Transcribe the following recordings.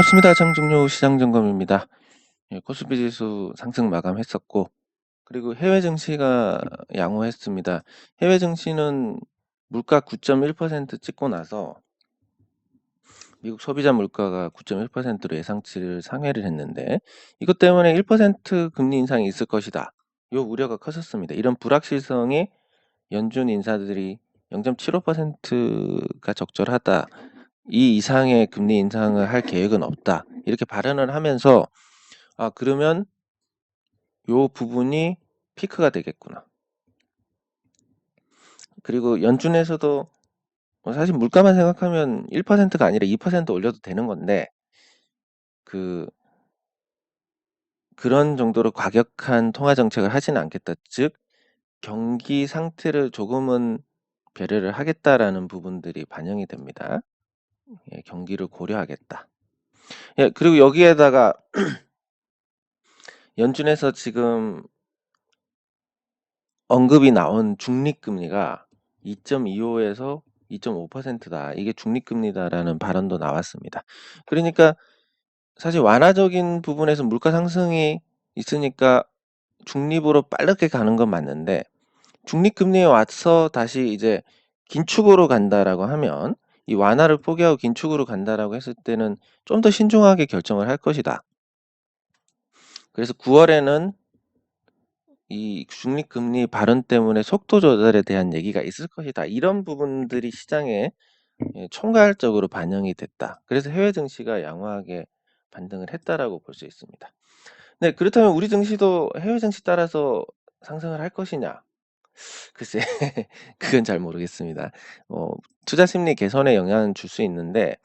반갑습니다. 장종료 시장점검입니다. 예, 코스피 지수 상승 마감했었고, 그리고 해외 증시가 양호했습니다. 해외 증시는 물가 9.1% 찍고 나서 미국 소비자 물가가 9.1%로 예상치를 상회를 했는데, 이것 때문에 1% 금리 인상이 있을 것이다, 요 우려가 커졌습니다. 이런 불확실성이 연준 인사들이 0.75%가 적절하다, 이 이상의 금리 인상을 할 계획은 없다, 이렇게 발언을 하면서 그러면 요 부분이 피크가 되겠구나. 그리고 연준에서도 사실 물가만 생각하면 1%가 아니라 2% 올려도 되는 건데, 그런 정도로 과격한 통화 정책을 하지는 않겠다. 즉, 경기 상태를 조금은 배려를 하겠다라는 부분들이 반영이 됩니다. 예, 경기를 고려하겠다. 예, 그리고 여기에다가 연준에서 지금 언급이 나온 중립금리가 2.25에서 2.5%다. 이게 중립금리다라는 발언도 나왔습니다. 그러니까 사실 완화적인 부분에서 물가 상승이 있으니까 중립으로 빠르게 가는 건 맞는데, 중립금리에 와서 다시 이제 긴축으로 간다라고 하면, 이 완화를 포기하고 긴축으로 간다라고 했을 때는 좀 더 신중하게 결정을 할 것이다. 그래서 9월에는 이 중립금리 발언 때문에 속도 조절에 대한 얘기가 있을 것이다. 이런 부분들이 시장에 총괄적으로 반영이 됐다. 그래서 해외 증시가 양호하게 반등을 했다라고 볼 수 있습니다. 네, 그렇다면 우리 증시도 해외 증시 따라서 상승을 할 것이냐? 글쎄, 그건 잘 모르겠습니다. 투자 심리 개선에 영향을 줄 수 있는데,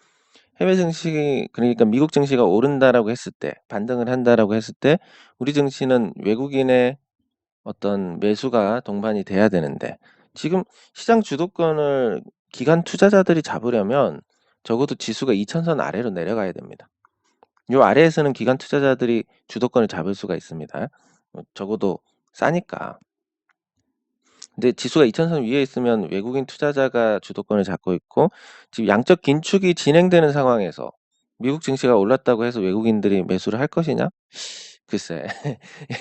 해외 증시, 그러니까 미국 증시가 오른다라고 했을 때, 반등을 한다라고 했을 때, 우리 증시는 외국인의 어떤 매수가 동반이 돼야 되는데, 지금 시장 주도권을 기관 투자자들이 잡으려면 적어도 지수가 2000선 아래로 내려가야 됩니다. 요 아래에서는 기관 투자자들이 주도권을 잡을 수가 있습니다. 적어도 싸니까. 근데 지수가 2000선 위에 있으면 외국인 투자자가 주도권을 잡고 있고, 지금 양적 긴축이 진행되는 상황에서 미국 증시가 올랐다고 해서 외국인들이 매수를 할 것이냐? 글쎄,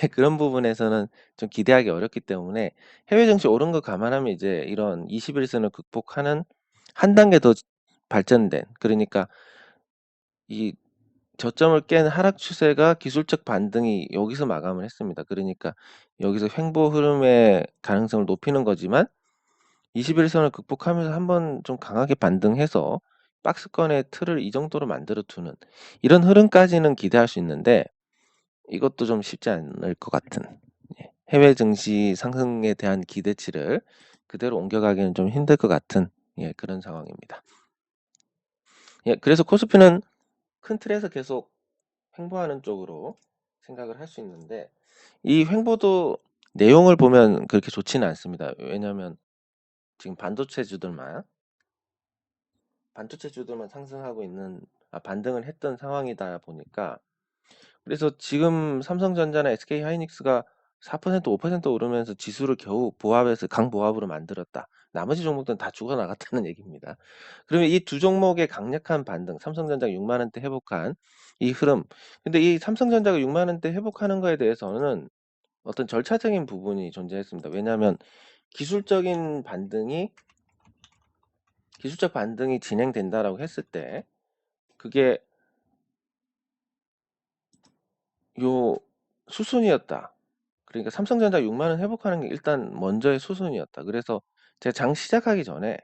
예, 그런 부분에서는 좀 기대하기 어렵기 때문에, 해외 증시 오른 거 감안하면 이제 이런 21선을 극복하는 한 단계 더 발전된, 그러니까 이 저점을 깬 하락 추세가 기술적 반등이 여기서 마감을 했습니다. 그러니까 여기서 횡보 흐름의 가능성을 높이는 거지만, 21선을 극복하면서 한번 좀 강하게 반등해서 박스권의 틀을 이 정도로 만들어 두는 이런 흐름까지는 기대할 수 있는데, 이것도 좀 쉽지 않을 것 같은, 해외 증시 상승에 대한 기대치를 그대로 옮겨가기는 좀 힘들 것 같은, 그런 상황입니다. 예, 그래서 코스피는 큰 틀에서 계속 횡보하는 쪽으로 생각을 할 수 있는데, 이 횡보도 내용을 보면 그렇게 좋지는 않습니다. 왜냐하면 지금 반도체주들만 상승하고 있는, 반등을 했던 상황이다 보니까, 그래서 지금 삼성전자나 SK하이닉스가 4% 5% 오르면서 지수를 겨우 보합해서 강보합으로 만들었다, 나머지 종목들은 다 죽어나갔다는 얘기입니다. 그러면 이 두 종목의 강력한 반등, 삼성전자가 6만원대 회복한 이 흐름, 근데 이 삼성전자가 6만원대 회복하는 거에 대해서는 어떤 절차적인 부분이 존재했습니다. 왜냐하면 기술적 반등이 진행된다라고 했을 때, 그게 요 수순이었다. 그러니까 삼성전자 6만원 회복하는 게 일단 먼저의 수순이었다. 그래서 제가 장 시작하기 전에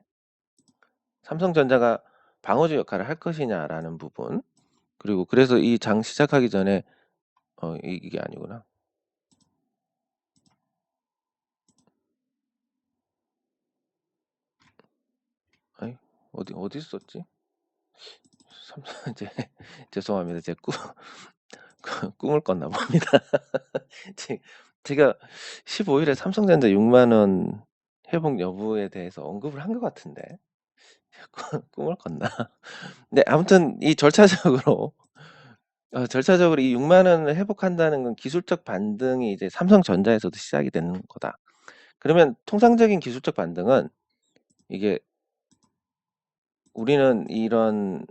삼성전자가 방어주 역할을 할 것이냐라는 부분, 그리고 그래서 이 장 시작하기 전에 이게 아니구나. 아이, 어디 썼지? 이제 죄송합니다. 제 꿈을 꿨나 봅니다. 제가 15일에 삼성전자 6만원 회복 여부에 대해서 언급을 한 것 같은데, 꿈을 꿨나? 네, 아무튼 이 절차적으로 이 6만원을 회복한다는 건 기술적 반등이 이제 삼성전자에서도 시작이 되는 거다. 그러면 통상적인 기술적 반등은, 이게 우리는 이런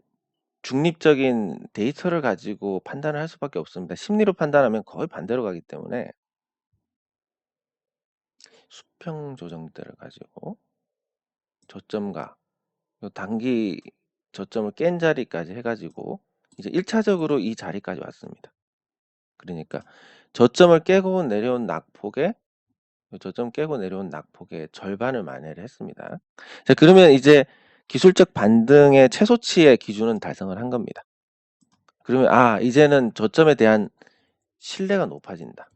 중립적인 데이터를 가지고 판단을 할 수밖에 없습니다. 심리로 판단하면 거의 반대로 가기 때문에 수평 조정대를 가지고 저점과 요 단기 저점을 깬 자리까지 해가지고 이제 1차적으로 이 자리까지 왔습니다. 그러니까 저점을 깨고 내려온 낙폭에 저점 깨고 내려온 낙폭의 절반을 만회를 했습니다. 자, 그러면 이제 기술적 반등의 최소치의 기준은 달성을 한 겁니다. 그러면 이제는 저점에 대한 신뢰가 높아진다.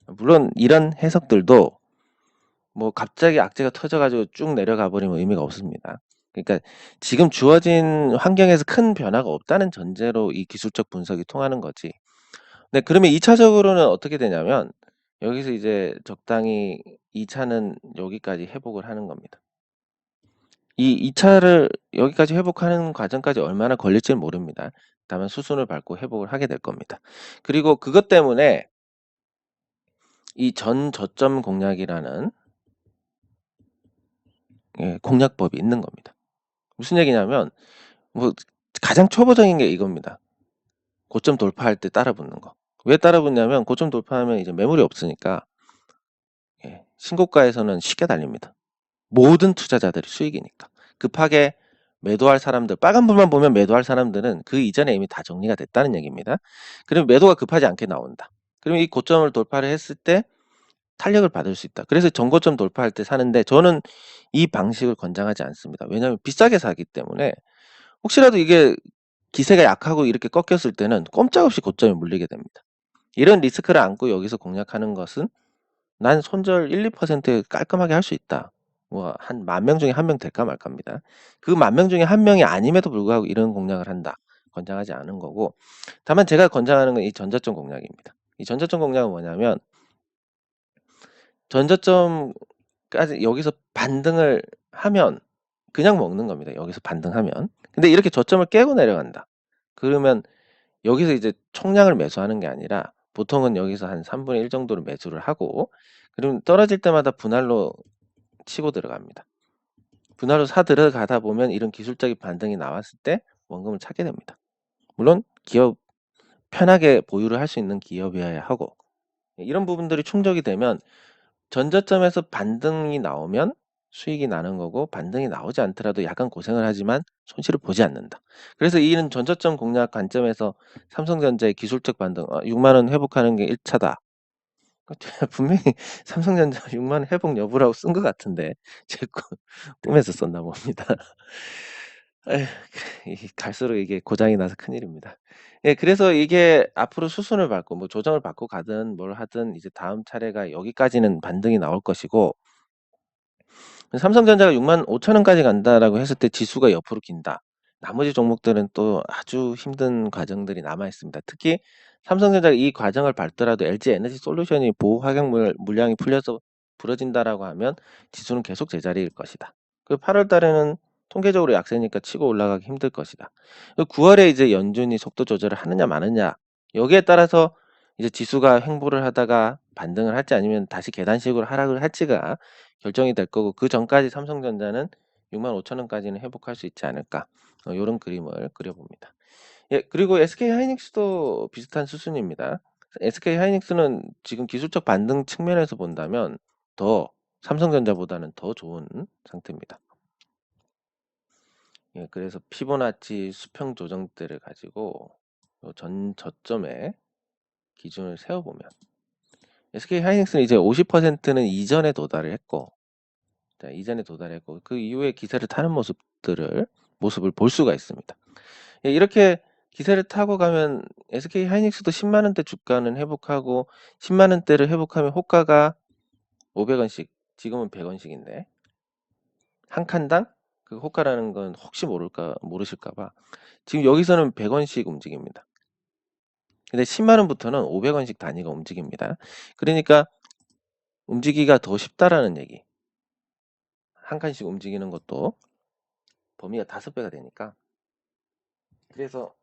물론 이런 해석들도 뭐 갑자기 악재가 터져가지고 쭉 내려가 버리면 의미가 없습니다. 그러니까 지금 주어진 환경에서 큰 변화가 없다는 전제로 이 기술적 분석이 통하는 거지. 네, 그러면 2차적으로는 어떻게 되냐면 여기서 이제 적당히 2차는 여기까지 회복을 하는 겁니다. 이 2차를 여기까지 회복하는 과정까지 얼마나 걸릴지는 모릅니다. 다만 수순을 밟고 회복을 하게 될 겁니다. 그리고 그것 때문에 이 전 저점 공략이라는 공략법이 있는 겁니다. 무슨 얘기냐면 뭐 가장 초보적인 게 이겁니다. 고점 돌파할 때 따라붙는 거. 왜 따라붙냐면 고점 돌파하면 이제 매물이 없으니까 신고가에서는 쉽게 달립니다. 모든 투자자들이 수익이니까. 급하게 매도할 사람들, 빨간 불만 보면 매도할 사람들은 그 이전에 이미 다 정리가 됐다는 얘기입니다. 그러면 매도가 급하지 않게 나온다. 그러면 이 고점을 돌파를 했을 때 탄력을 받을 수 있다. 그래서 전고점 돌파할 때 사는데 저는 이 방식을 권장하지 않습니다. 왜냐하면 비싸게 사기 때문에 혹시라도 이게 기세가 약하고 이렇게 꺾였을 때는 꼼짝없이 고점에 물리게 됩니다. 이런 리스크를 안고 여기서 공략하는 것은 난 손절 1, 2% 깔끔하게 할 수 있다. 뭐 한 10,000명 중에 1명 될까 말까입니다. 그 10,000명 중에 1명이 아님에도 불구하고 이런 공략을 한다. 권장하지 않은 거고, 다만 제가 권장하는 건 이 전저점 공략입니다. 이 전저점 공략은 뭐냐면 전저점까지 여기서 반등을 하면 그냥 먹는 겁니다. 여기서 반등하면. 근데 이렇게 저점을 깨고 내려간다. 그러면 여기서 이제 총량을 매수하는 게 아니라 보통은 여기서 한 3분의 1 정도를 매수를 하고 그러면 떨어질 때마다 분할로 치고 들어갑니다. 분할로 사 들어가다 보면 이런 기술적인 반등이 나왔을 때 원금을 찾게 됩니다. 물론 기업 편하게 보유를 할 수 있는 기업이어야 하고 이런 부분들이 충족이 되면 전저점에서 반등이 나오면 수익이 나는 거고 반등이 나오지 않더라도 약간 고생을 하지만 손실을 보지 않는다. 그래서 이는 전저점 공략 관점에서 삼성전자의 기술적 반등 6만 원 회복하는 게 1차다. 분명히 삼성전자 6만 원 회복 여부라고 쓴 것 같은데 제 꿈에서 썼나 봅니다. 에휴, 갈수록 이게 고장이 나서 큰일입니다. 예, 그래서 이게 앞으로 수순을 밟고 뭐 조정을 받고 가든 뭘 하든 이제 다음 차례가 여기까지는 반등이 나올 것이고 삼성전자가 65,000원까지 간다라고 했을 때 지수가 옆으로 긴다. 나머지 종목들은 또 아주 힘든 과정들이 남아 있습니다. 특히 삼성전자가 이 과정을 밟더라도 LG 에너지 솔루션이 보호 화경 물량이 풀려서 부러진다라고 하면 지수는 계속 제자리일 것이다. 그 8월 달에는 통계적으로 약세니까 치고 올라가기 힘들 것이다. 9월에 이제 연준이 속도 조절을 하느냐 마느냐 여기에 따라서 이제 지수가 횡보를 하다가 반등을 할지 아니면 다시 계단식으로 하락을 할지가 결정이 될 거고 그 전까지 삼성전자는 65,000원까지는 회복할 수 있지 않을까 요런 그림을 그려봅니다. 예, 그리고 SK하이닉스도 비슷한 수순입니다. SK하이닉스는 지금 기술적 반등 측면에서 본다면 더 삼성전자보다는 더 좋은 상태입니다. 예, 그래서 피보나치 수평 조정대를 가지고 전 저점에 기준을 세워보면 SK하이닉스는 이제 50%는 이전에 도달을 했고 그 이후에 기세를 타는 모습을 볼 수가 있습니다. 예, 이렇게 기세를 타고 가면 SK하이닉스도 10만 원대 주가는 회복하고 10만 원대를 회복하면 호가가 500원씩 지금은 100원씩인데 한 칸당 그 호가라는 건 혹시 모르실까봐 지금 여기서는 100원씩 움직입니다. 근데 10만 원부터는 500원씩 단위가 움직입니다. 그러니까 움직이기가 더 쉽다라는 얘기. 한 칸씩 움직이는 것도 범위가 5배가 되니까 그래서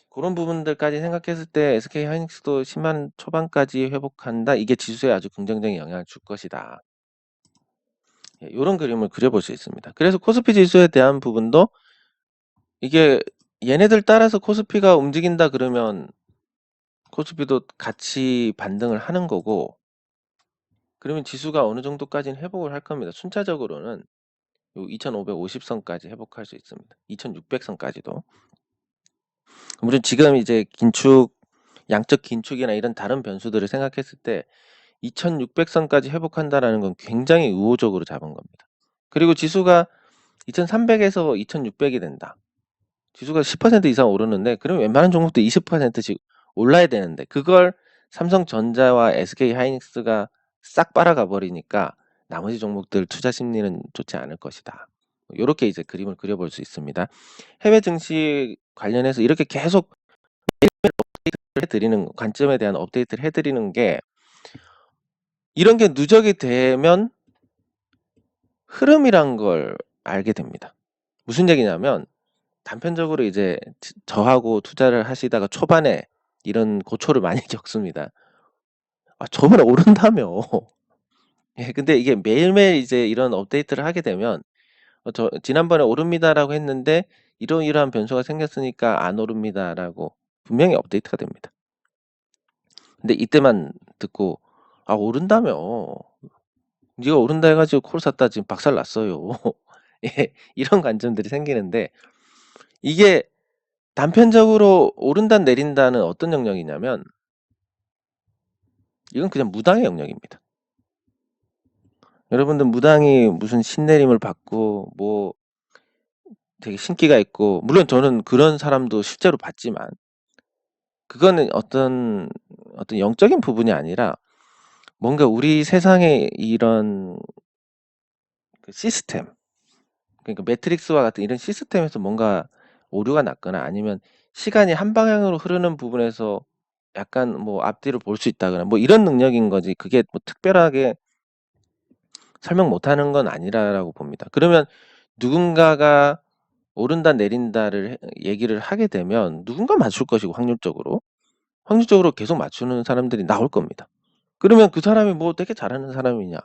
그런 부분들까지 생각했을 때 SK하이닉스도 10만 초반까지 회복한다. 이게 지수에 아주 긍정적인 영향을 줄 것이다. 이런 그림을 그려볼 수 있습니다. 그래서 코스피 지수에 대한 부분도 이게 얘네들 따라서 코스피가 움직인다 그러면 코스피도 같이 반등을 하는 거고, 그러면 지수가 어느 정도까지는 회복을 할 겁니다. 순차적으로는 요 2550선까지 회복할 수 있습니다. 2600선까지도. 물론 지금 이제 양적 긴축이나 이런 다른 변수들을 생각했을 때 2600선까지 회복한다라는 건 굉장히 우호적으로 잡은 겁니다. 그리고 지수가 2300에서 2600이 된다. 지수가 10% 이상 오르는데, 그럼 웬만한 종목도 20%씩 올라야 되는데, 그걸 삼성전자와 SK하이닉스가 싹 빨아가 버리니까 나머지 종목들 투자 심리는 좋지 않을 것이다. 이렇게 이제 그림을 그려볼 수 있습니다. 해외 증시 관련해서 이렇게 계속 해드리는, 관점에 대한 업데이트를 해드리는 게, 이런 게 누적이 되면 흐름이란 걸 알게 됩니다. 무슨 얘기냐면, 단편적으로 이제 저하고 투자를 하시다가 초반에 이런 고초를 많이 겪습니다. 아, 저번에 오른다며. 예, 근데 이게 매일매일 이제 이런 업데이트를 하게 되면, 저 지난번에 오릅니다라고 했는데 이러이러한 변수가 생겼으니까 안 오릅니다라고 분명히 업데이트가 됩니다. 근데 이때만 듣고, 아, 오른다며. 네가 오른다 해가지고 콜 샀다 지금 박살 났어요. 예, 이런 관점들이 생기는데, 이게 단편적으로 오른다 내린다는 어떤 영역이냐면, 이건 그냥 무당의 영역입니다. 여러분들 무당이 무슨 신내림을 받고 뭐 되게 신기가 있고, 물론 저는 그런 사람도 실제로 봤지만, 그거는 어떤 영적인 부분이 아니라 뭔가 우리 세상의 이런 그 시스템, 그러니까 매트릭스와 같은 이런 시스템에서 뭔가 오류가 났거나, 아니면 시간이 한 방향으로 흐르는 부분에서 약간 뭐 앞뒤를 볼 수 있다거나 뭐 이런 능력인 거지, 그게 뭐 특별하게 설명 못하는 건 아니라고 봅니다. 그러면 누군가가 오른다 내린다를 얘기를 하게 되면 누군가 맞출 것이고, 확률적으로 계속 맞추는 사람들이 나올 겁니다. 그러면 그 사람이 뭐 되게 잘하는 사람이냐?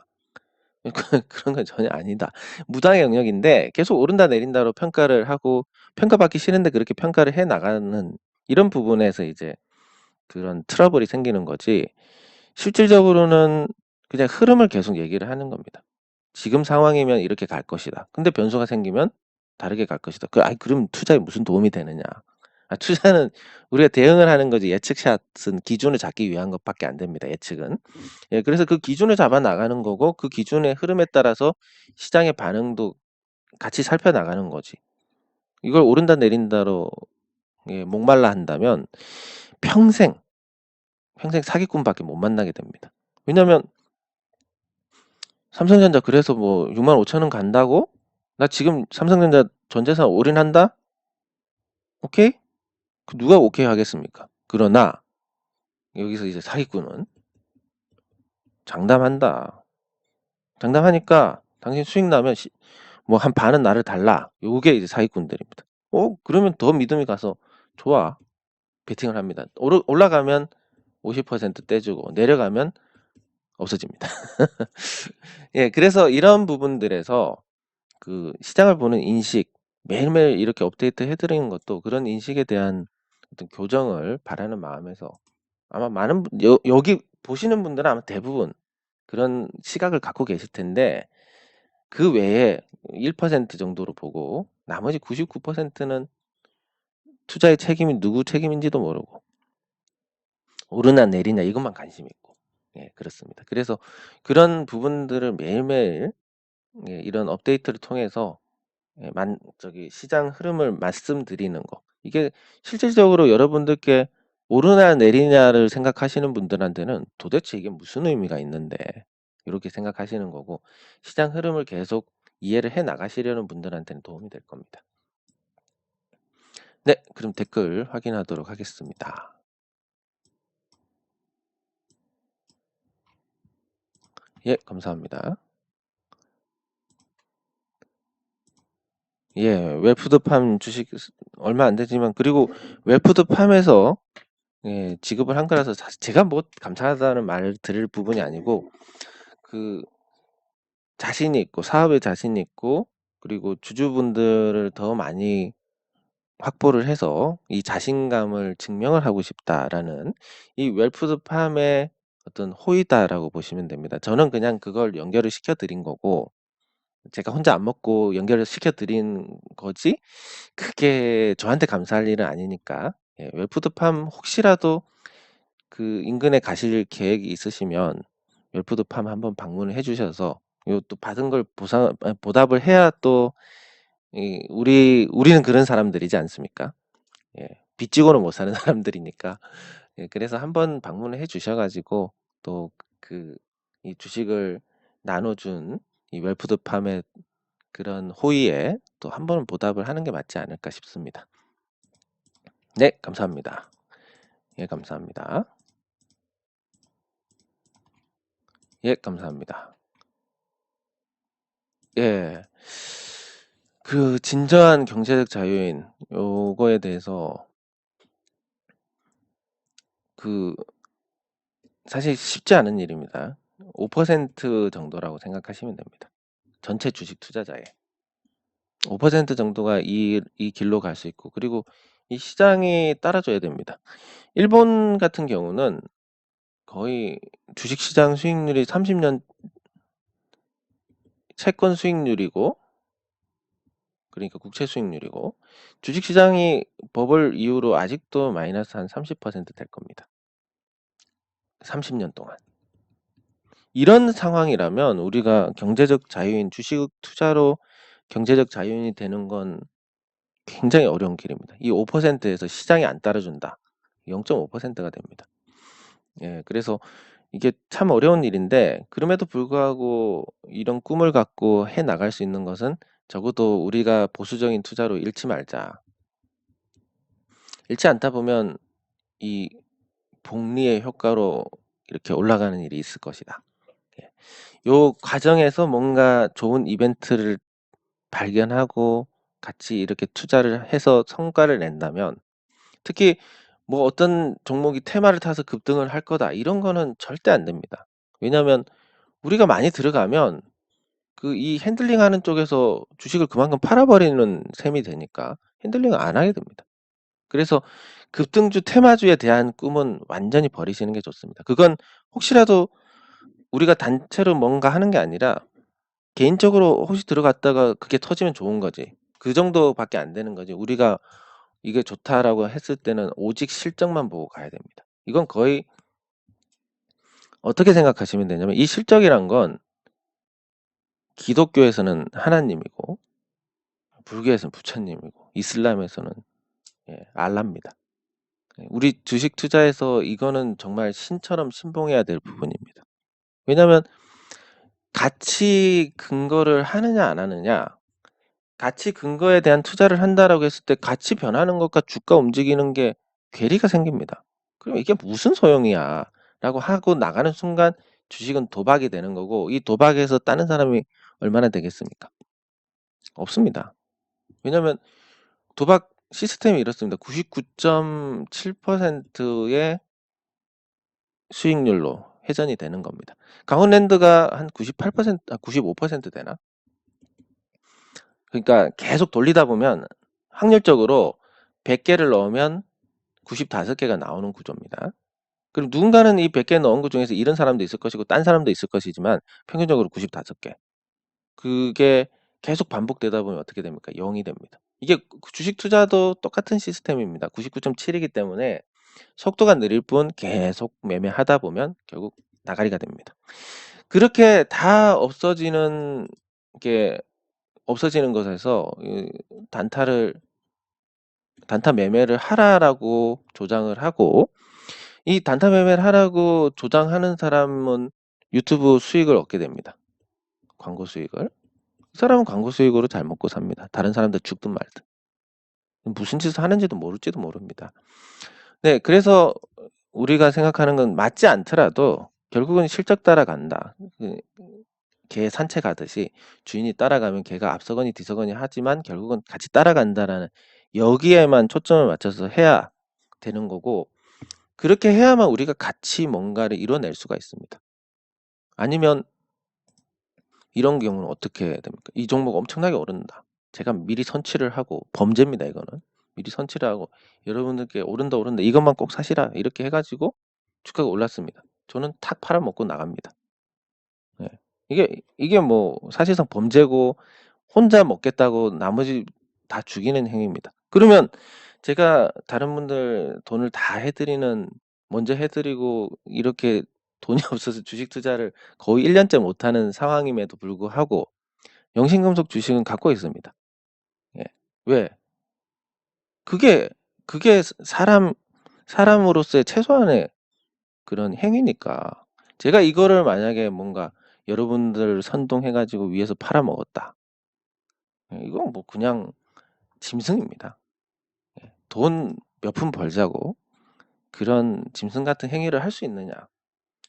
그런 건 전혀 아니다. 무당의 영역인데 계속 오른다 내린다로 평가를 하고, 평가받기 싫은데 그렇게 평가를 해 나가는 이런 부분에서 이제 그런 트러블이 생기는 거지, 실질적으로는 그냥 흐름을 계속 얘기를 하는 겁니다. 지금 상황이면 이렇게 갈 것이다. 근데 변수가 생기면 다르게 갈 것이다. 그럼 투자에 무슨 도움이 되느냐? 투자는 우리가 대응을 하는 거지, 예측샷은 기준을 잡기 위한 것밖에 안 됩니다. 예측은. 예, 그래서 그 기준을 잡아 나가는 거고, 그 기준의 흐름에 따라서 시장의 반응도 같이 살펴 나가는 거지. 이걸 오른다 내린다로 목말라 한다면 평생 사기꾼밖에 못 만나게 됩니다. 왜냐면 삼성전자 그래서 뭐 65,000원 간다고? 나 지금 삼성전자 전재산 올인한다? 오케이? 누가 오케이 하겠습니까? 그러나 여기서 이제 사기꾼은 장담한다. 장담하니까 당신 수익 나면 뭐 한 반은 나를 달라. 요게 이제 사기꾼들입니다. 그러면 더 믿음이 가서 좋아. 베팅을 합니다. 올라가면 50% 떼주고 내려가면 없어집니다. 예, 그래서 이런 부분들에서 그 시장을 보는 인식, 매일매일 이렇게 업데이트 해드리는 것도 그런 인식에 대한 어떤 교정을 바라는 마음에서, 아마 여기 보시는 분들은 아마 대부분 그런 시각을 갖고 계실 텐데, 그 외에 1% 정도로 보고 나머지 99%는 투자의 책임이 누구 책임인지도 모르고 오르나 내리나 이것만 관심 있고, 예, 그렇습니다. 그래서 그런 부분들을 매일매일 이런 업데이트를 통해서 시장 흐름을 말씀드리는 거, 이게 실질적으로 여러분들께 오르나 내리냐를 생각하시는 분들한테는 도대체 이게 무슨 의미가 있는데, 이렇게 생각하시는 거고, 시장 흐름을 계속 이해를 해 나가시려는 분들한테는 도움이 될 겁니다. 네, 그럼 댓글 확인하도록 하겠습니다. 예, 감사합니다. 예, 웰푸드팜 주식 얼마 안 되지만, 그리고 웰푸드팜에서 지급을 한 거라서 사실 제가 뭐 감사하다는 말을 드릴 부분이 아니고, 그 자신이 있고 사업에 자신이 있고, 그리고 주주분들을 더 많이 확보를 해서 이 자신감을 증명을 하고 싶다라는 이 웰푸드팜의 어떤 호의다라고 보시면 됩니다. 저는 그냥 그걸 연결을 시켜 드린 거고 제가 혼자 안 먹고 연결을 시켜 드린 거지 그게 저한테 감사할 일은 아니니까. 예, 웰푸드팜 혹시라도 그 인근에 가실 계획이 있으시면 웰푸드팜 한번 방문을 해 주셔서 요 또 받은 걸 보답을 해야 또 우리는 그런 사람들이지 않습니까? 예. 빚지고는 못 사는 사람들이니까. 예, 그래서 한번 방문을 해 주셔 가지고 또 그 이 주식을 나눠준 이 웰푸드팜의 그런 호의에 또 한 번은 보답을 하는 게 맞지 않을까 싶습니다. 네, 감사합니다. 예, 감사합니다. 예, 감사합니다. 예. 그 진정한 경제적 자유인 요거에 대해서 그 사실 쉽지 않은 일입니다. 5% 정도라고 생각하시면 됩니다. 전체 주식 투자자의 5% 정도가 이 길로 갈 수 있고 그리고 이 시장이 따라줘야 됩니다. 일본 같은 경우는 거의 주식 시장 수익률이 30년 채권 수익률이고 그러니까 국채 수익률이고 주식 시장이 버블 이후로 아직도 마이너스 한 30%될 겁니다. 30년 동안. 이런 상황이라면 우리가 경제적 자유인 주식 투자로 경제적 자유인이 되는 건 굉장히 어려운 길입니다. 이 5%에서 시장이 안 따라준다. 0.5%가 됩니다. 예, 그래서 이게 참 어려운 일인데 그럼에도 불구하고 이런 꿈을 갖고 해 나갈 수 있는 것은 적어도 우리가 보수적인 투자로 잃지 말자. 잃지 않다 보면 이 복리의 효과로 이렇게 올라가는 일이 있을 것이다. 예. 요 과정에서 뭔가 좋은 이벤트를 발견하고 같이 이렇게 투자를 해서 성과를 낸다면 특히 뭐 어떤 종목이 테마를 타서 급등을 할 거다 이런 거는 절대 안 됩니다. 왜냐하면 우리가 많이 들어가면 그 이 핸들링하는 쪽에서 주식을 그만큼 팔아버리는 셈이 되니까 핸들링을 안 하게 됩니다. 그래서 급등주 테마주에 대한 꿈은 완전히 버리시는 게 좋습니다. 그건 혹시라도 우리가 단체로 뭔가 하는 게 아니라 개인적으로 혹시 들어갔다가 그게 터지면 좋은 거지. 그 정도밖에 안 되는 거지. 우리가 이게 좋다라고 했을 때는 오직 실적만 보고 가야 됩니다. 이건 거의 어떻게 생각하시면 되냐면 이 실적이란 건 기독교에서는 하나님이고 불교에서는 부처님이고 이슬람에서는 알라입니다. 우리 주식 투자에서 이거는 정말 신처럼 신봉해야 될 부분입니다. 왜냐하면 가치 근거를 하느냐 안 하느냐 가치 근거에 대한 투자를 한다라고 했을 때 가치 변하는 것과 주가 움직이는 게 괴리가 생깁니다. 그럼 이게 무슨 소용이야 라고 하고 나가는 순간 주식은 도박이 되는 거고 이 도박에서 따는 사람이 얼마나 되겠습니까? 없습니다. 왜냐하면 도박 시스템이 이렇습니다. 99.7%의 수익률로 회전이 되는 겁니다. 강원랜드가 한 98%, 95% 되나? 그러니까 계속 돌리다 보면 확률적으로 100개를 넣으면 95개가 나오는 구조입니다. 그럼 누군가는 이 100개 넣은 것 중에서 잃은 사람도 있을 것이고 딴 사람도 있을 것이지만 평균적으로 95개. 그게 계속 반복되다 보면 어떻게 됩니까? 0이 됩니다. 이게 주식 투자도 똑같은 시스템입니다. 99.7이기 때문에 속도가 느릴 뿐 계속 매매하다 보면 결국 나가리가 됩니다. 그렇게 다 없어지는 게 없어지는 것에서 단타 매매를 하라라고 조장을 하고 이 단타 매매를 하라고 조장하는 사람은 유튜브 수익을 얻게 됩니다. 광고 수익을. 그 사람은 광고 수익으로 잘 먹고 삽니다. 다른 사람들 죽든 말든. 무슨 짓을 하는지도 모를지도 모릅니다. 네, 그래서 우리가 생각하는 건 맞지 않더라도 결국은 실적 따라간다. 개 산책하듯이 주인이 따라가면 개가 앞서거니 뒤서거니 하지만 결국은 같이 따라간다라는 여기에만 초점을 맞춰서 해야 되는 거고 그렇게 해야만 우리가 같이 뭔가를 이뤄낼 수가 있습니다. 아니면 이런 경우는 어떻게 됩니까? 이 종목 엄청나게 오른다. 제가 미리 선취를 하고 범죄입니다. 이거는 미리 선취를 하고 여러분들께 오른다 이것만 꼭 사시라 이렇게 해가지고 주가가 올랐습니다. 저는 탁 팔아먹고 나갑니다. 예. 이게 뭐 사실상 범죄고 혼자 먹겠다고 나머지 다 죽이는 행위입니다. 그러면 제가 다른 분들 돈을 다 해드리는 먼저 해드리고 이렇게 돈이 없어서 주식 투자를 거의 1년째 못하는 상황임에도 불구하고 영신금속 주식은 갖고 있습니다. 예. 왜? 그게 사람으로서의 최소한의 그런 행위니까. 제가 이거를 만약에 뭔가 여러분들 선동해 가지고 위에서 팔아먹었다. 예, 이건 뭐 그냥 짐승입니다. 예. 돈 몇 푼 벌자고 그런 짐승 같은 행위를 할 수 있느냐?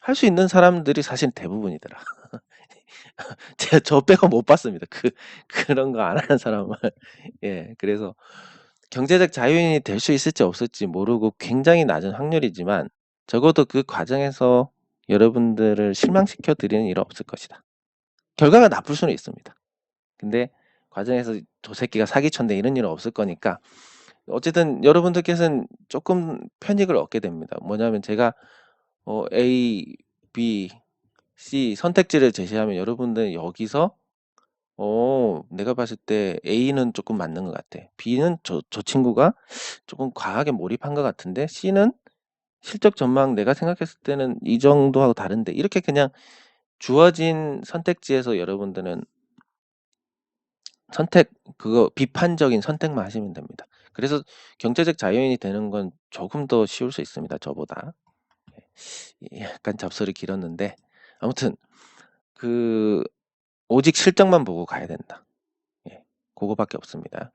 할 수 있는 사람들이 사실 대부분이더라. 제가 저 빼고 못 봤습니다. 그런 거 안 하는 사람은. 예. 그래서 경제적 자유인이 될 수 있을지 없을지 모르고 굉장히 낮은 확률이지만 적어도 그 과정에서 여러분들을 실망시켜 드리는 일은 없을 것이다. 결과가 나쁠 수는 있습니다. 근데 과정에서 저 새끼가 사기쳤네 이런 일은 없을 거니까 어쨌든 여러분들께서는 조금 편익을 얻게 됩니다. 뭐냐면 제가 A, B, C 선택지를 제시하면 여러분들은 여기서 내가 봤을 때 A는 조금 맞는 것 같아. B는 저 친구가 조금 과하게 몰입한 것 같은데 C는 실적 전망 내가 생각했을 때는 이 정도하고 다른데 이렇게 그냥 주어진 선택지에서 여러분들은 비판적인 선택만 하시면 됩니다. 그래서 경제적 자유인이 되는 건 조금 더 쉬울 수 있습니다. 저보다. 약간 잡설이 길었는데 아무튼 오직 실적만 보고 가야 된다. 예, 그거밖에 없습니다.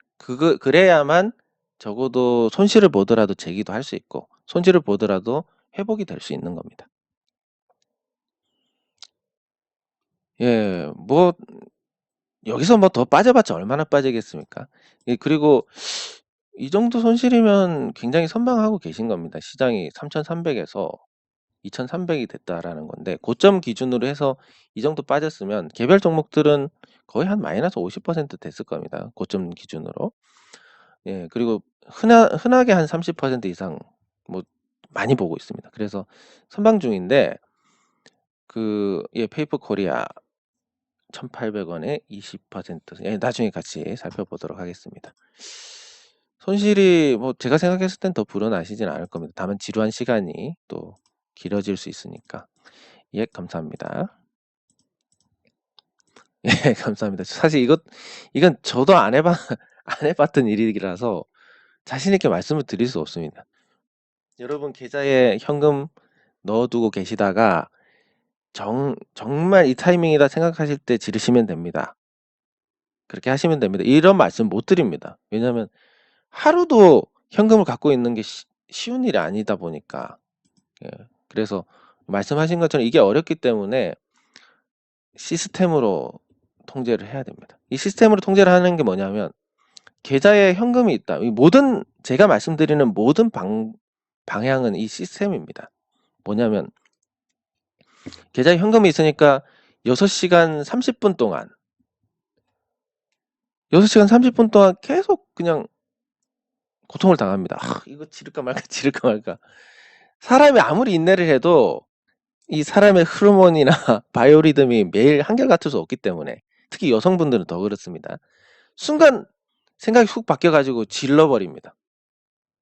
그래야만 적어도 손실을 보더라도 재기도 할 수 있고 손실을 보더라도 회복이 될 수 있는 겁니다. 예, 뭐 여기서 뭐 더 빠져봤자 얼마나 빠지겠습니까? 예, 그리고 이 정도 손실이면 굉장히 선방하고 계신 겁니다. 시장이 3,300에서 2,300이 됐다라는 건데 고점 기준으로 해서 이 정도 빠졌으면 개별 종목들은 거의 한 마이너스 50% 됐을 겁니다. 고점 기준으로. 예, 그리고 흔하게 한 30% 이상 뭐 많이 보고 있습니다. 그래서 선방 중인데 페이퍼 코리아 1,800원에 20%. 예, 나중에 같이 살펴보도록 하겠습니다. 손실이 뭐 제가 생각했을 땐 더 불어나시진 않을 겁니다. 다만 지루한 시간이 또 길어질 수 있으니까. 예, 감사합니다. 예, 감사합니다. 사실 이건 저도 안 해봤던 일이라서 자신있게 말씀을 드릴 수 없습니다. 여러분 계좌에 현금 넣어두고 계시다가 정말 이 타이밍이다 생각하실 때 지르시면 됩니다. 그렇게 하시면 됩니다. 이런 말씀 못 드립니다. 왜냐하면 하루도 현금을 갖고 있는 게 쉬운 일이 아니다 보니까. 예, 그래서 말씀하신 것처럼 이게 어렵기 때문에 시스템으로 통제를 해야 됩니다. 이 시스템으로 통제를 하는 게 뭐냐면 계좌에 현금이 있다. 제가 말씀드리는 모든 방향은 이 시스템입니다. 뭐냐면 계좌에 현금이 있으니까 6시간 30분 동안 6시간 30분 동안 계속 그냥 고통을 당합니다. 이거 지를까 말까 지를까 말까. 사람이 아무리 인내를 해도 이 사람의 호르몬이나 바이오리듬이 매일 한결같을 수 없기 때문에 특히 여성분들은 더 그렇습니다. 순간 생각이 훅 바뀌어가지고 질러버립니다.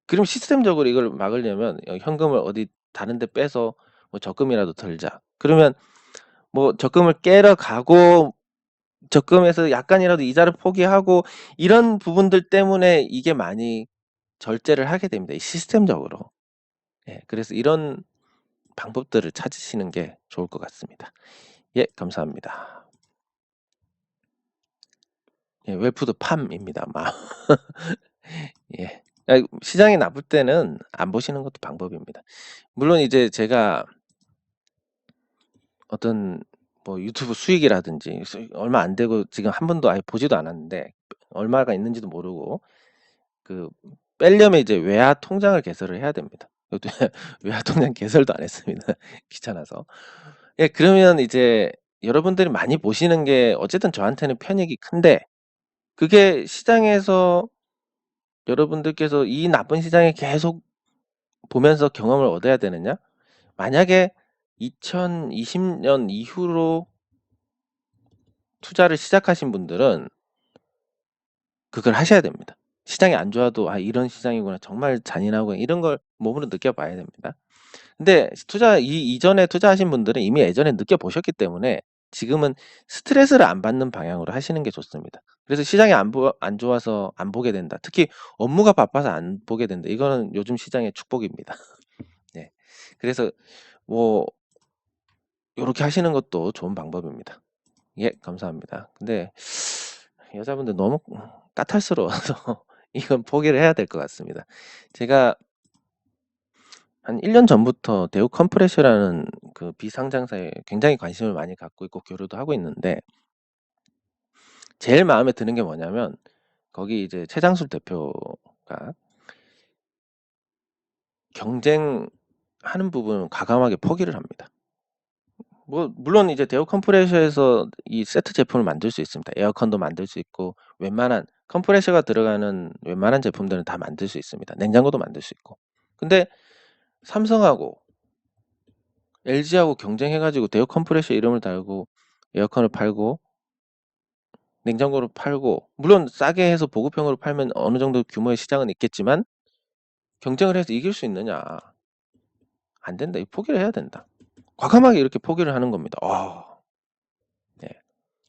그럼 시스템적으로 이걸 막으려면 현금을 어디 다른 데 빼서 뭐 적금이라도 들자. 그러면 뭐 적금을 깨러 가고 적금에서 약간이라도 이자를 포기하고 이런 부분들 때문에 이게 많이 절제를 하게 됩니다. 이 시스템적으로. 예, 그래서 이런 방법들을 찾으시는 게 좋을 것 같습니다. 예, 감사합니다. 예, 웰푸드 팜입니다. 예. 시장이 나쁠 때는 안 보시는 것도 방법입니다. 물론 이제 제가 어떤 뭐 유튜브 수익이라든지 얼마 안 되고 지금 한 번도 아예 보지도 않았는데 얼마가 있는지도 모르고 빼려면 이제 외화 통장을 개설을 해야 됩니다. 외화 통장 개설도 안 했습니다. 귀찮아서. 예, 그러면 이제 여러분들이 많이 보시는 게 어쨌든 저한테는 편익이 큰데 그게 시장에서 여러분들께서 이 나쁜 시장에 계속 보면서 경험을 얻어야 되느냐? 만약에 2020년 이후로 투자를 시작하신 분들은 그걸 하셔야 됩니다. 시장이 안 좋아도 아 이런 시장이구나 정말 잔인하고 이런 걸 몸으로 느껴봐야 됩니다. 근데 이전에 투자하신 분들은 이미 예전에 느껴보셨기 때문에 지금은 스트레스를 안 받는 방향으로 하시는 게 좋습니다. 그래서 시장이 안 좋아서 안 보게 된다. 특히 업무가 바빠서 안 보게 된다. 이거는 요즘 시장의 축복입니다. 네. 그래서 뭐 요렇게 하시는 것도 좋은 방법입니다. 예, 감사합니다. 근데 여자분들 너무 까탈스러워서 이건 포기를 해야 될 것 같습니다. 제가 한 1년 전부터 대우 컴프레셔라는 그 비상장사에 굉장히 관심을 많이 갖고 있고 교류도 하고 있는데 제일 마음에 드는 게 뭐냐면 거기 이제 최장술 대표가 경쟁하는 부분은 과감하게 포기를 합니다. 뭐 물론 이제 대우 컴프레셔에서 이 세트 제품을 만들 수 있습니다. 에어컨도 만들 수 있고 웬만한 컴프레셔가 들어가는 웬만한 제품들은 다 만들 수 있습니다. 냉장고도 만들 수 있고. 근데 삼성하고 LG하고 경쟁해가지고 대우 컴프레셔 이름을 달고 에어컨을 팔고 냉장고를 팔고 물론 싸게 해서 보급형으로 팔면 어느 정도 규모의 시장은 있겠지만 경쟁을 해서 이길 수 있느냐? 안 된다. 이 포기를 해야 된다. 과감하게 이렇게 포기를 하는 겁니다. 네.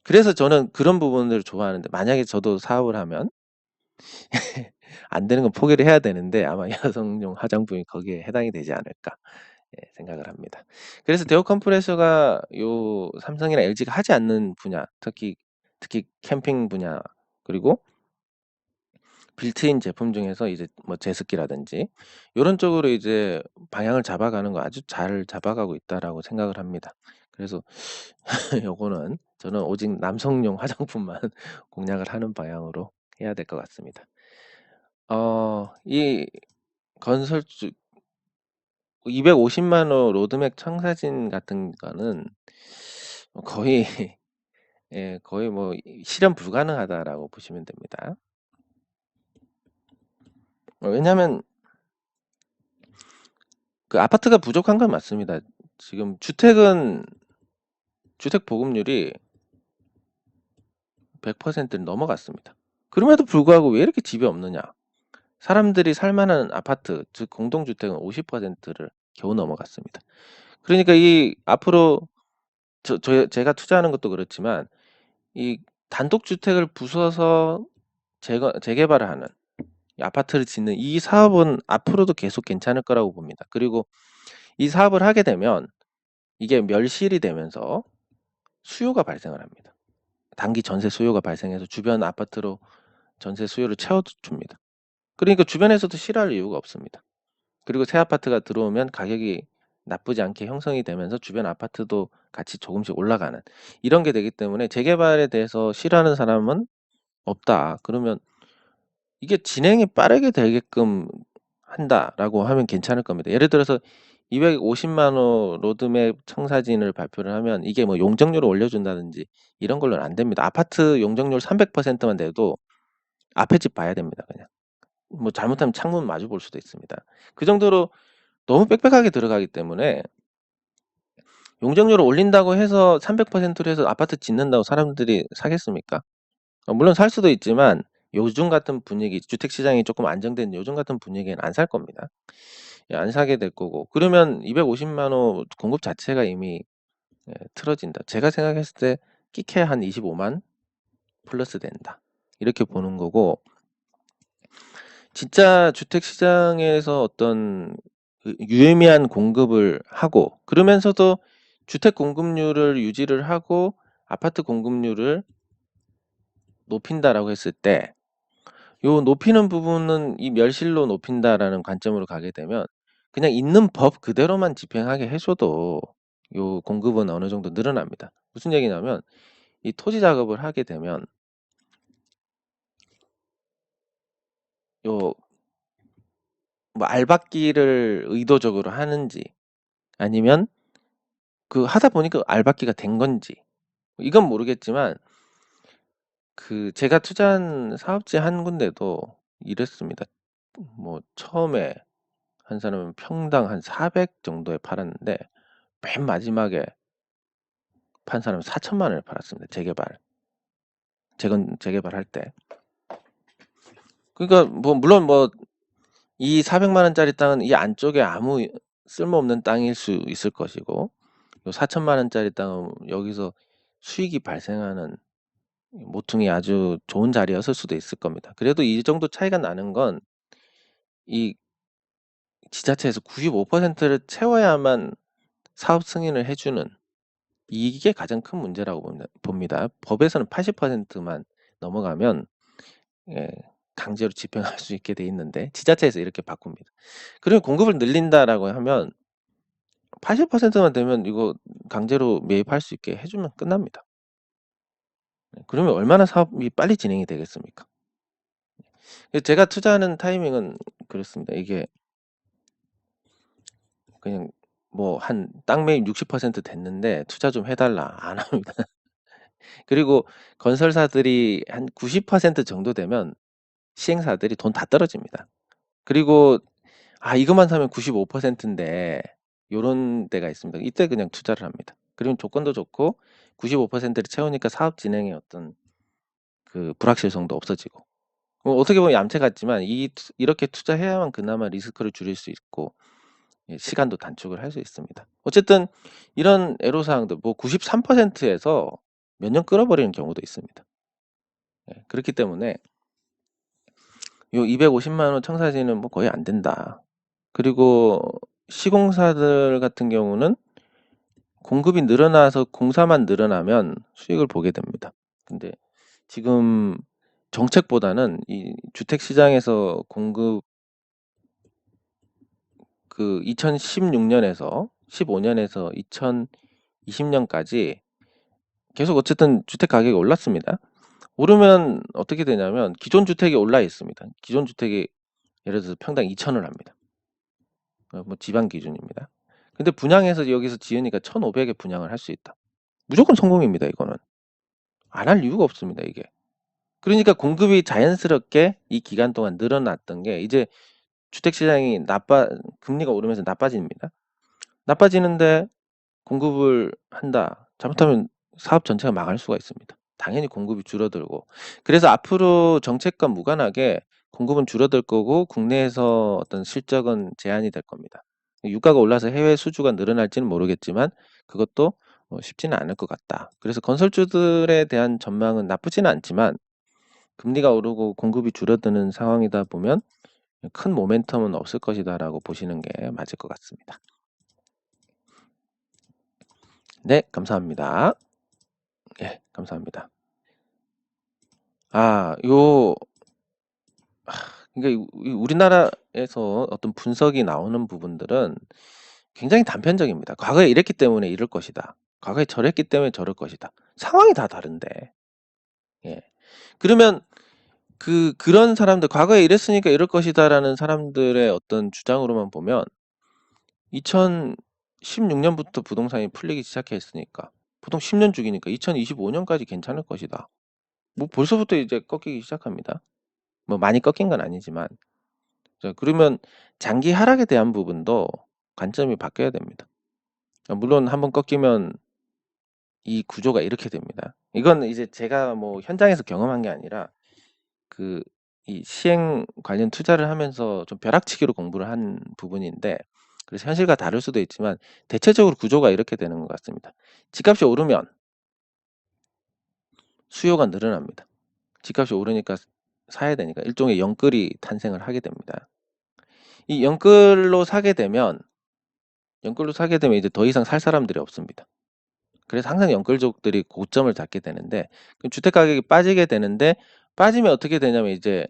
그래서 저는 그런 부분들을 좋아하는데 만약에 저도 사업을 하면 안 되는 건 포기를 해야 되는데 아마 여성용 화장품이 거기에 해당이 되지 않을까 생각을 합니다. 그래서 대우 컴프레서가 요 삼성이나 LG가 하지 않는 분야, 특히 캠핑 분야 그리고 빌트인 제품 중에서 이제 뭐 제습기라든지 요런 쪽으로 이제 방향을 잡아가는 거 아주 잘 잡아가고 있다라고 생각을 합니다. 그래서 요거는 저는 오직 남성용 화장품만 공략을 하는 방향으로 해야 될 것 같습니다. 이 건설주 250만 원 로드맵 청사진 같은 거는 거의 예, 거의 뭐 실현 불가능하다라고 보시면 됩니다. 왜냐하면 그 아파트가 부족한 건 맞습니다. 지금 주택 보급률이 100%를 넘어갔습니다. 그럼에도 불구하고 왜 이렇게 집이 없느냐? 사람들이 살만한 아파트, 즉 공동주택은 50%를 겨우 넘어갔습니다. 그러니까 이 앞으로 제가 투자하는 것도 그렇지만 이 단독주택을 부숴서 재개발을 하는 아파트를 짓는 이 사업은 앞으로도 계속 괜찮을 거라고 봅니다. 그리고 이 사업을 하게 되면 이게 멸실이 되면서 수요가 발생을 합니다. 단기 전세 수요가 발생해서 주변 아파트로 전세 수요를 채워줍니다. 그러니까 주변에서도 싫어할 이유가 없습니다. 그리고 새 아파트가 들어오면 가격이 나쁘지 않게 형성이 되면서 주변 아파트도 같이 조금씩 올라가는 이런 게 되기 때문에 재개발에 대해서 싫어하는 사람은 없다. 그러면 이게 진행이 빠르게 되게끔 한다라고 하면 괜찮을 겁니다. 예를 들어서 250만 원 로드맵 청사진을 발표를 하면 이게 뭐 용적률을 올려준다든지 이런 걸로는 안 됩니다. 아파트 용적률 300%만 돼도 앞에 집 봐야 됩니다. 그냥 뭐 잘못하면 창문 마주 볼 수도 있습니다. 그 정도로 너무 빽빽하게 들어가기 때문에 용적률을 올린다고 해서 300%로 해서 아파트 짓는다고 사람들이 사겠습니까? 물론 살 수도 있지만 요즘 같은 분위기, 주택 시장이 조금 안정된 요즘 같은 분위기에는 안 살 겁니다. 예, 안 사게 될 거고. 그러면 250만 원 공급 자체가 이미 틀어진다. 제가 생각했을 때 끼케 한 25만 플러스 된다. 이렇게 보는 거고 진짜 주택 시장에서 어떤 그 유의미한 공급을 하고 그러면서도 주택 공급률을 유지를 하고 아파트 공급률을 높인다라고 했을 때 요 높이는 부분은 이 멸실로 높인다라는 관점으로 가게 되면 그냥 있는 법 그대로만 집행하게 해줘도 요 공급은 어느 정도 늘어납니다. 무슨 얘기냐면 이 토지 작업을 하게 되면 요 뭐 알박기를 의도적으로 하는지 아니면 그 하다 보니까 알박기가 된 건지 이건 모르겠지만 그 제가 투자한 사업지 한 군데도 이랬습니다. 뭐 처음에 한 사람은 평당 한 400 정도에 팔았는데 맨 마지막에 판 사람은 4천만 원에 팔았습니다. 재개발할 때. 그러니까 뭐 물론 뭐 이 400만 원짜리 땅은 이 안쪽에 아무 쓸모없는 땅일 수 있을 것이고, 요 4천만 원짜리 땅은 여기서 수익이 발생하는 모퉁이 아주 좋은 자리였을 수도 있을 겁니다. 그래도 이 정도 차이가 나는 건 이 지자체에서 95%를 채워야만 사업 승인을 해주는, 이게 가장 큰 문제라고 봅니다. 법에서는 80%만 넘어가면 예, 강제로 집행할 수 있게 돼 있는데 지자체에서 이렇게 바꿉니다. 그리고 공급을 늘린다라고 하면 80%만 되면 이거 강제로 매입할 수 있게 해주면 끝납니다. 그러면 얼마나 사업이 빨리 진행이 되겠습니까? 제가 투자하는 타이밍은 그렇습니다. 이게 그냥 뭐 한 땅 매입 60% 됐는데 투자 좀 해달라 안 합니다. 그리고 건설사들이 한 90% 정도 되면 시행사들이 돈 다 떨어집니다. 그리고 이것만 사면 95%인데 요런 데가 있습니다. 이때 그냥 투자를 합니다. 그러면 조건도 좋고 95%를 채우니까 사업 진행에 어떤 그 불확실성도 없어지고, 어떻게 보면 얌체 같지만 이렇게 투자해야만 그나마 리스크를 줄일 수 있고 시간도 단축을 할 수 있습니다. 어쨌든 이런 애로사항들 뭐 93%에서 몇 년 끌어버리는 경우도 있습니다. 그렇기 때문에 요 250만 원 청사진은 뭐 거의 안 된다. 그리고 시공사들 같은 경우는 공급이 늘어나서 공사만 늘어나면 수익을 보게 됩니다. 근데 지금 정책보다는 이 주택 시장에서 공급 그 2016년에서 15년에서 2020년까지 계속 어쨌든 주택 가격이 올랐습니다. 오르면 어떻게 되냐면 기존 주택이 올라 있습니다. 기존 주택이 예를 들어서 평당 2천을 합니다. 뭐 지방 기준입니다. 근데 분양해서 여기서 지으니까 1,500에 분양을 할 수 있다. 무조건 성공입니다. 이거는 안 할 이유가 없습니다. 이게. 그러니까 공급이 자연스럽게 이 기간 동안 늘어났던 게 이제 주택 시장이 금리가 오르면서 나빠집니다. 나빠지는데 공급을 한다. 잘못하면 사업 전체가 망할 수가 있습니다. 당연히 공급이 줄어들고. 그래서 앞으로 정책과 무관하게 공급은 줄어들 거고 국내에서 어떤 실적은 제한이 될 겁니다. 유가가 올라서 해외 수주가 늘어날지는 모르겠지만 그것도 쉽지는 않을 것 같다. 그래서 건설주들에 대한 전망은 나쁘지는 않지만 금리가 오르고 공급이 줄어드는 상황이다 보면 큰 모멘텀은 없을 것이다라고 보시는 게 맞을 것 같습니다. 네, 감사합니다. 예, 감사합니다. 요 그러니까 우리나라에서 어떤 분석이 나오는 부분들은 굉장히 단편적입니다. 과거에 이랬기 때문에 이럴 것이다. 과거에 저랬기 때문에 저럴 것이다. 상황이 다 다른데. 예. 그러면 그런 사람들, 과거에 이랬으니까 이럴 것이다라는 사람들의 어떤 주장으로만 보면 2016년부터 부동산이 풀리기 시작했으니까 보통 10년 주기니까 2025년까지 괜찮을 것이다. 뭐 벌써부터 이제 꺾이기 시작합니다. 뭐 많이 꺾인 건 아니지만. 자, 그러면 장기 하락에 대한 부분도 관점이 바뀌어야 됩니다. 물론 한번 꺾이면 이 구조가 이렇게 됩니다. 이건 이제 제가 뭐 현장에서 경험한 게 아니라 이 시행 관련 투자를 하면서 좀 벼락치기로 공부를 한 부분인데, 그래서 현실과 다를 수도 있지만 대체적으로 구조가 이렇게 되는 것 같습니다. 집값이 오르면 수요가 늘어납니다. 집값이 오르니까 사야 되니까 일종의 영끌이 탄생을 하게 됩니다. 이 영끌로 사게 되면 이제 더 이상 살 사람들이 없습니다. 그래서 항상 영끌족들이 고점을 잡게 되는데, 주택 가격이 빠지게 되는데, 빠지면 어떻게 되냐면 이제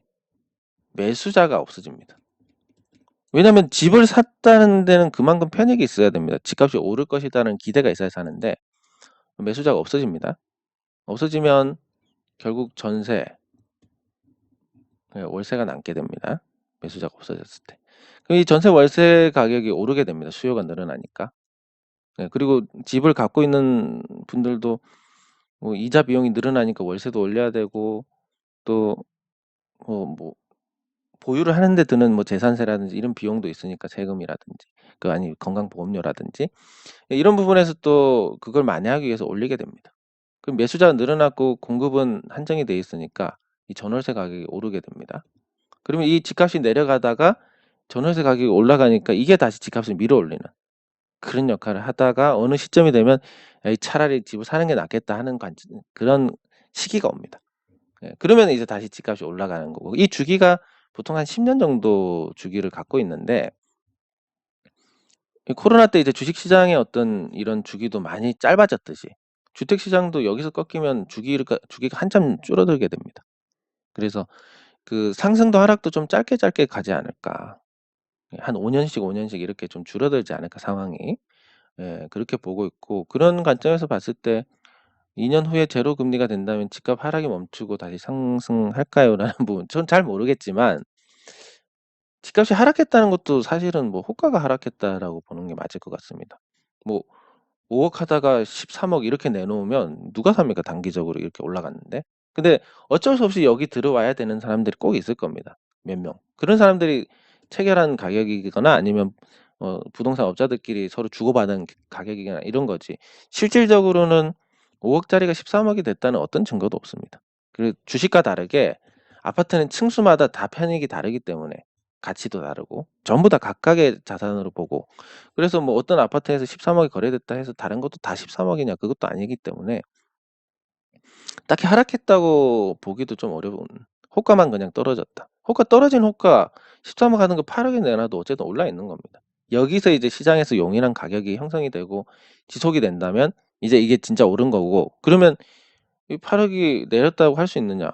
매수자가 없어집니다. 왜냐면 집을 샀다는 데는 그만큼 편익이 있어야 됩니다. 집값이 오를 것이라는 기대가 있어야 사는데 매수자가 없어집니다. 없어지면 결국 월세가 남게 됩니다. 매수자가 없어졌을 때. 그럼 이 전세 월세 가격이 오르게 됩니다. 수요가 늘어나니까. 그리고 집을 갖고 있는 분들도 뭐 이자 비용이 늘어나니까 월세도 올려야 되고, 또 뭐 보유를 하는 데 드는 뭐 재산세라든지 이런 비용도 있으니까 세금이라든지 아니 건강보험료라든지 이런 부분에서 또 그걸 만회하기 위해서 올리게 됩니다. 그럼 매수자가 늘어났고 공급은 한정이 돼 있으니까 이 전월세 가격이 오르게 됩니다. 그러면 이 집값이 내려가다가 전월세 가격이 올라가니까 이게 다시 집값을 밀어올리는 그런 역할을 하다가 어느 시점이 되면 '에이 차라리 집을 사는 게 낫겠다.' 하는 그런 시기가 옵니다. 예. 그러면 이제 다시 집값이 올라가는 거고 이 주기가 보통 한 10년 정도 주기를 갖고 있는데 이 코로나 때 이제 주식 시장의 어떤 이런 주기도 많이 짧아졌듯이 주택 시장도 여기서 꺾이면 주기가 한참 줄어들게 됩니다. 그래서 그 상승도 하락도 좀 짧게 짧게 가지 않을까. 예 한 5 년씩 5 년씩 이렇게 좀 줄어들지 않을까 상황이. 예 그렇게 보고 있고 그런 관점에서 봤을 때 '2년 후에 제로 금리가 된다면 집값 하락이 멈추고 다시 상승할까요?'라는 부분 전 잘 모르겠지만 집값이 하락했다는 것도 사실은 뭐 '호가가 하락했다.'라고 보는 게 맞을 것 같습니다. 뭐 5억 하다가 13억 이렇게 내놓으면 누가 삽니까 단기적으로 이렇게 올라갔는데. 근데 어쩔 수 없이 여기 들어와야 되는 사람들이 꼭 있을 겁니다 몇 명. 그런 사람들이 체결한 가격이거나 아니면 부동산 업자들끼리 서로 주고받은 가격이거나 이런 거지 실질적으로는 5억 짜리가 13억이 됐다는 어떤 증거도 없습니다. 그리고 주식과 다르게 아파트는 층수마다 다 편익이 다르기 때문에 가치도 다르고 전부 다 각각의 자산으로 보고 그래서 뭐 어떤 아파트에서 13억이 거래됐다 해서 다른 것도 다 13억이냐 그것도 아니기 때문에 딱히 하락했다고 보기도 좀 어려운 호가만 그냥 떨어졌다. 호가 떨어진 호가 13억 하는 거 8억에 내놔도 어쨌든 올라 있는 겁니다. 여기서 이제 시장에서 용인한 가격이 형성이 되고 지속이 된다면 이제 이게 진짜 오른 거고 그러면 이 8억이 내렸다고 할 수 있느냐?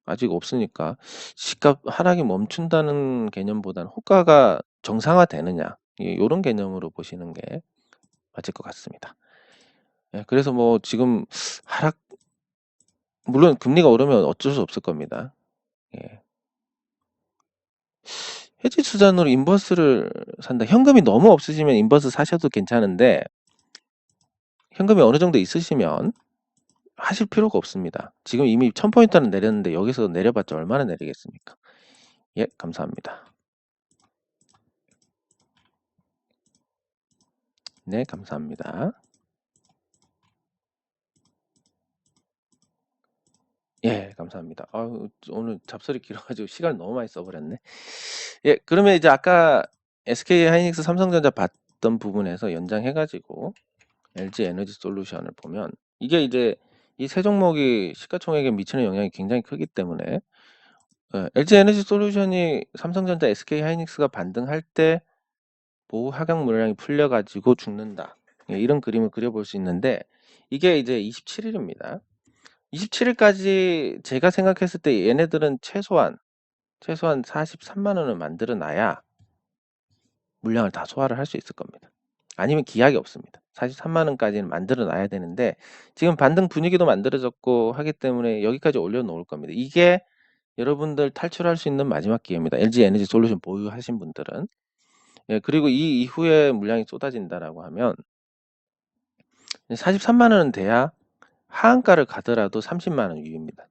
아직 없으니까 집값 하락이 멈춘다는 개념보다는 호가가 정상화되느냐 요런 개념으로 보시는 게 맞을 것 같습니다. 예 그래서 뭐 지금 하락 물론 금리가 오르면 어쩔 수 없을 겁니다. 예. 해지 수단으로 인버스를 산다. 현금이 너무 없으시면 인버스 사셔도 괜찮은데 현금이 어느 정도 있으시면 하실 필요가 없습니다. 지금 이미 1000 포인트는 내렸는데 여기서 내려봤자 얼마나 내리겠습니까? 예 감사합니다. 네 감사합니다. 예 감사합니다. 아유 오늘 잡설이 길어 가지고 시간을 너무 많이 써 버렸네. 예 그러면 이제 아까 SK하이닉스, 삼성전자 봤던 부분에서 연장해 가지고 LG에너지솔루션을 보면 이게 이제 이 세 종목이 시가총액에 미치는 영향이 굉장히 크기 때문에 LG에너지솔루션이 삼성전자, SK하이닉스가 반등할 때 보호 하강 물량이 풀려 가지고 죽는다. 예 이런 그림을 그려 볼 수 있는데 이게 이제 27 일입니다. 27 일까지 제가 생각했을 때 얘네들은 최소한 43만 원을 만들어 놔야 물량을 다 소화를 할 수 있을 겁니다. 아니면 기약이 없습니다. 43만 원까지는 만들어 놔야 되는데 지금 반등 분위기도 만들어졌고 하기 때문에 여기까지 올려 놓을 겁니다. 이게 여러분들 탈출할 수 있는 마지막 기회입니다. LG에너지솔루션 보유하신 분들은. 예 그리고 이 이후에 물량이 쏟아진다라고 하면 43만 원은 돼야 하한가를 가더라도 30만 원 위입니다.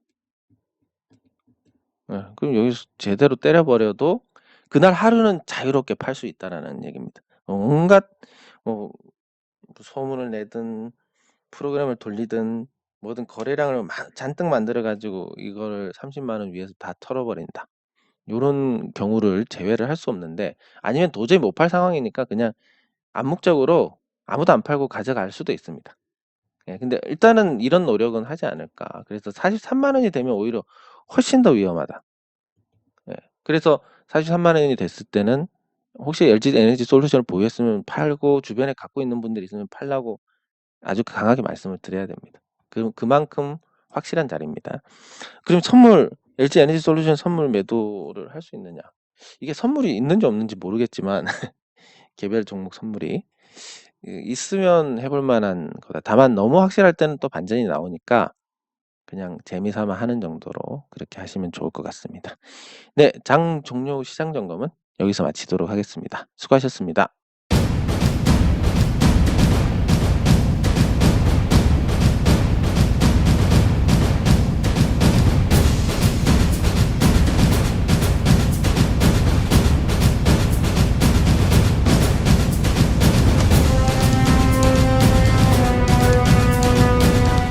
예. 그럼 여기서 제대로 때려 버려도 그날 하루는 자유롭게 팔 수 있다라는 얘기입니다. 온갖 뭐 소문을 내든 프로그램을 돌리든 뭐든 거래량을 잔뜩 만들어 가지고 이거를 30만 원 위에서 다 털어 버린다. 요런 경우를 제외를 할 수 없는데 아니면 도저히 못 팔 상황이니까 그냥 암묵적으로 아무도 안 팔고 가져갈 수도 있습니다. 예 근데 일단은 이런 노력은 하지 않을까. 그래서 43만 원이 되면 오히려 훨씬 더 위험하다. 예. 그래서 43만 원이 됐을 때는 혹시 LG 에너지 솔루션을 보유했으면 팔고 주변에 갖고 있는 분들이 있으면 팔라고 아주 강하게 말씀을 드려야 됩니다. 그만큼 확실한 자리입니다. 그럼 LG 에너지 솔루션 선물 매도를 할 수 있느냐? 이게 선물이 있는지 없는지 모르겠지만 개별 종목 선물이 있으면 해볼 만한 거다. 다만 너무 확실할 때는 또 반전이 나오니까 그냥 재미삼아 하는 정도로 그렇게 하시면 좋을 것 같습니다. 네, 장 종료 시장 점검은 여기서 마치도록 하겠습니다. 수고하셨습니다.